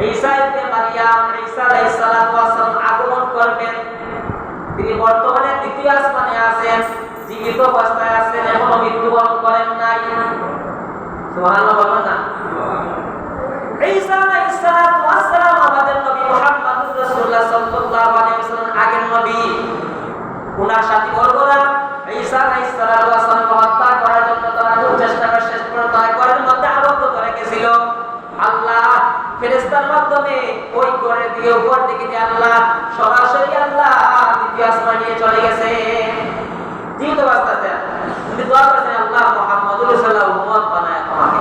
ঈসা ইবনে মারইয়াম, ঈসা আলাইহিস সালাতু ওয়াস সালাম আগমন করবেন। তিনি বর্তমানে দ্বিতীয় আসমানে আছেন, জীবিত অবস্থায় আছেন, এখনো মৃত্যুবরণ করেন নাই। সুবহানাল্লাহ বলেন না? ঈসা আলাইহিস সালাতু ওয়াস সালাম আমাদের নবী মুহাম্মদুর রাসূলুল্লাহ সাল্লাল্লাহু আলাইহি ওয়াসাল্লাম আগের নবী। উনার সাথীবর্গরা ঈসা আলাইহিস সালাতু ওয়াস সালামকে হত্যা করার জন্য তারা খুব চেষ্টা করে শেষ পর্যন্ত ঘরের মধ্যে আবদ্ধ করে রেখেছিল। আল্লাহ ফেরেশতার মাধ্যমে ওই ঘরের দিকে উপর দিকে যে আল্লাহ সরাসরি আল্লাহ দ্বিতীয় আসমানে নিয়ে চলে গেছে। জীবিত অবস্থাতে তুমি দোয়া করেছেন, আল্লাহ মুহাম্মদুর রাসূলুল্লাহ উম্মত বানায় আমাকে,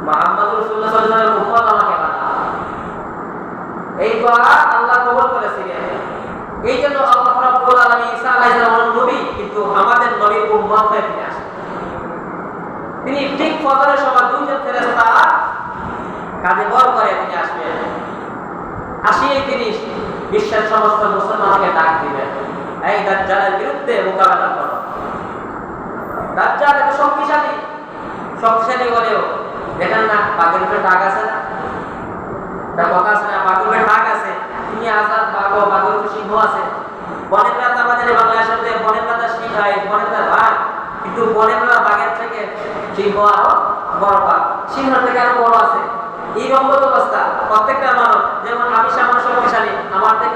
মুহাম্মদুর রাসূলুল্লাহ সাল্লাল্লাহু আলাইহি ওয়াসাল্লাম উম্মত আমাকে বানায়। এই দোয়া আল্লাহ কবুল করেছিলেন। এই জন্য আল্লাহ রাব্বুল আলামিন ঈসা আলাইহিস সালাম নবী, কিন্তু আমাদের নবীর উম্মত হয়ে তিনি আসেন। তিনি ঠিক ফজরের সময় দুইজন ফেরেশতা কাঁধে বর করে তিনি আসবেন। আসিয়ে তিনি বিশ্বের সমস্ত মুসলমানকে ডাক দিবেন, এই দাজ্জালের বিরুদ্ধে মোকাবেলা করো। দাজ্জাল এত শক্তিশালী হলেও দেখেন না বাঘের উপরে ডাক আছে না, এটা কথা আছে না, বাঘের উপরে ডাক আছে। তিনি আজাদ বাঘ, বাঘের উপরে সিংহ আছে। বনের রাজা আমাদের বাংলাদেশে বনের রাজা সিংহ হয়, বনের রাজা বাঘ, কিন্তু বনের রাজা বাঘের থেকে সিংহ আরো বড়, বাঘ সিংহ থেকে আরো বড় আছে। এই রকম অবস্থা প্রত্যেকটা মানুষ, যেমন আমি সামান্য শক্তিশালী, আমার থেকে